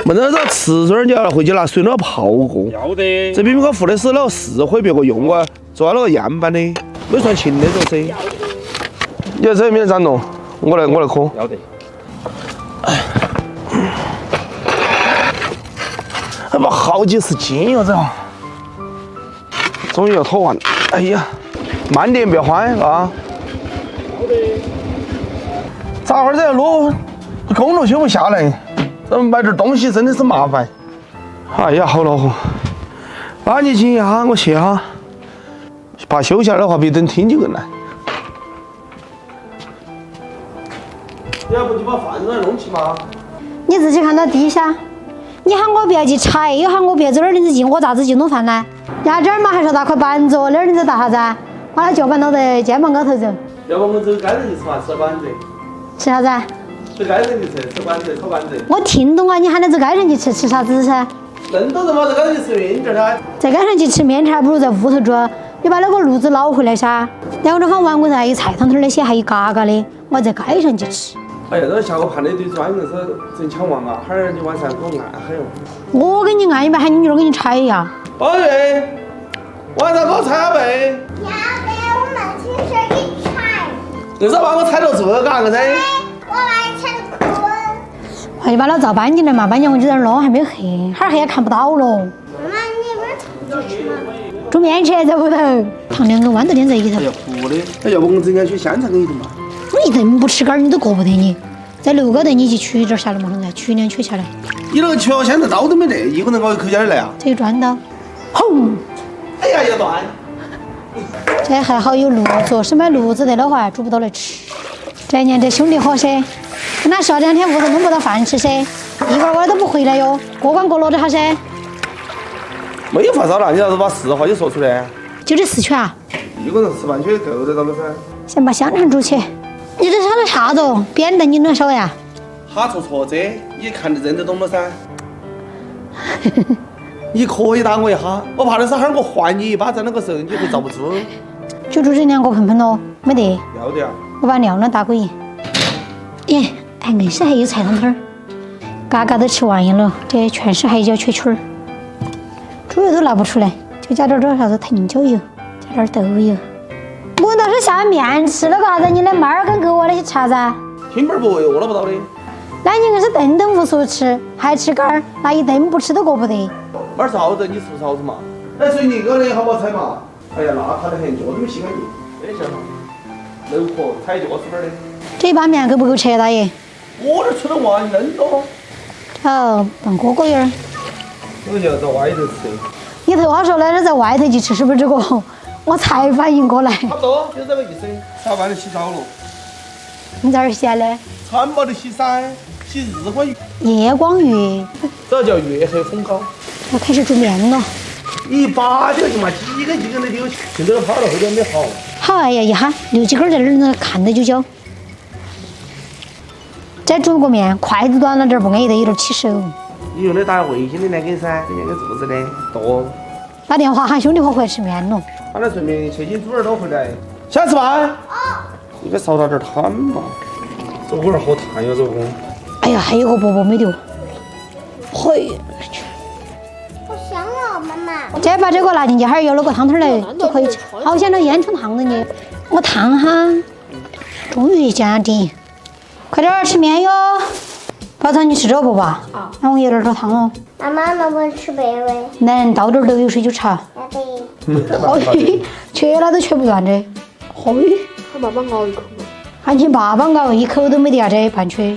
没得这瓷砖，你要回去拿水那泡过。要得。这边我付的是那个市会别个用过，做那个样板的，没算轻的这些。你看这面咋弄？我来磕。要得。他妈好几十斤哟，这终于要拖完。哎呀，慢点，别慌啊！咋会儿这路公路修不下来？这买点东西真的是麻烦。哎呀，好恼火！那你静一下，我去哈。怕修下来的话，比等听就更难。要不就把饭都弄起嘛。你自己看到地下。你喊我不要去拆，又喊我不要走2点子进，我咋子去弄饭呢？压这儿嘛还是大块板子，2点子大啥子啊？把那脚板弄在肩膀高头走。要不我们走街上去吃嘛，吃馆子。吃啥子？走街上去吃馆子，炒馆子。我听懂啊，你喊他走街上去吃啥子噻？人多人嘛，在街上去吃面条噻。在街上去吃面条，还不如在屋头煮。你把那个炉子捞回来噻。2个钟头完，我这还有菜汤头那些，还有嘎嘎的，我在街上去吃。哎呀，这下个盘那堆砖硬是真抢旺啊！哈儿你晚上给我按下哟。我给你按一百，喊你女儿给你拆呀。宝贝，晚上给我拆下背。要得，我们亲手给你拆。硬是把我拆到这个噻，硬是。我把你拆到滚。快点把它照搬进来嘛，搬进我就在那儿弄，还没黑，哈儿还要看不到了。妈妈，你不是吃吗？煮面去在屋头，糖2个豌豆点在里头。哎呀，糊的，哎，要不我们整天去香肠给你顿嘛？你一顿不吃杆儿你都过不得你，在6高头你去取点下来嘛，现在取2取下来。你那个取好香肠刀都没得，一个人熬一口下来啊？这有砖刀，轰！哎呀，要断！这还好有炉子，是买炉子得的话煮不到来吃。这年这兄弟伙噻，跟他说2天屋头弄不到饭吃噻，一个娃都不回来哟，过关过落的哈噻。没有发烧了，你咋子把实话就说出来？就这4圈啊？一个人吃半圈够得到了噻。先把香肠煮起。你这烧的啥子哦？扁担你能烧呀？哈戳这，你看得认得懂了噻。你可以打我一下，我怕的是哈儿我还你一巴掌那个时候你会遭不住。就煮这2个盆盆咯，没得。要得啊。我把料呢打过去。耶，还硬是还有菜汤头儿，嘎嘎都吃完了，这全是海椒缺圈儿，猪油都拿不出来，就加点啥子藤椒油，加点豆油。我倒是下面吃了个啥子？你的猫儿跟狗啊那些吃啥子？听本不会饿了不到的。那你硬是顿顿无数吃，还吃杆儿，那一顿不吃都过不得。玩勺子，你吃不勺子嘛？来水泥哥的好不好踩嘛？哎呀，邋遢得很，脚都没洗干净。等一下嘛，漏壳踩脚趾板的。这一把面够不够吃，大爷？我这吃得完，你扔咯。哦，放锅锅眼儿。我就要在外头吃。你头话说来，在外头去吃，是不是这个？我才反应过来。差不多，就这个意思。下班就洗澡了。你这儿洗嘞？餐包的洗噻，洗日光浴。夜光浴。这叫月黑风高。要开始煮面了。一把就嘛，几根的丢，现在都跑了，后头没好。好，哎呀，一下留几根在那儿看着就焦。再煮个面，筷子短了点不安逸的，有点起手。你用的打卫星的那个噻，那个柱子的多。打电话喊兄弟伙回来吃面了。他那顺便切斤猪耳朵回来。想吃饭？你给烧到点汤嘛。这会儿好烫哟，这个。哎呀，还有个饽饽没得。嘿。好香哦，妈妈。再把这个拿进去，哈儿舀了个汤头来就可以吃。好像那烟囱烫着你，我烫哈。终于加点，快点儿吃面哟。宝藏，你吃这不吧？啊。那我舀点这汤哦。妈妈能不能吃白味？能，倒点豆油水就吃。要得。嘿，缺了都缺不断的。嘿，喊爸爸熬一口嘛。喊请爸爸熬一口都没得啥子，半缺。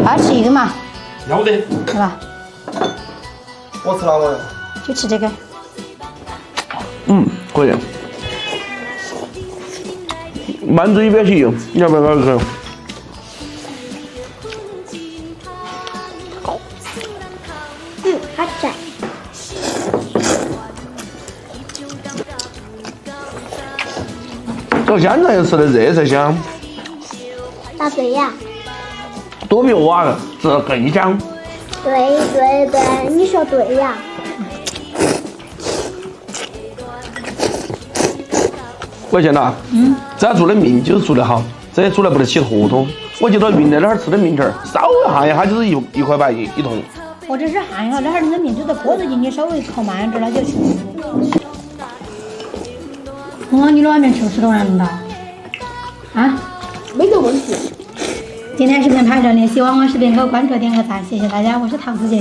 爸吃一个嘛。要得。是吧？我吃哪个？就吃这个。可以。满足一边去，你要不要搞一口？好吃。这个香肠要吃的热才香。答对呀。多比我这更香。对，你说对呀。我见了，这做的面就是做得好，这煮来不得起坨坨。我记得云南那儿吃的面条，烧一下就是1块8一桶。或者是焊一下，这儿冷面就在锅子进去稍微烤慢点，那就行。你的碗面吃不吃得完的？啊？没得问题。今天视频拍到这里，希望我视频可关注点个赞，谢谢大家，我是唐子姐。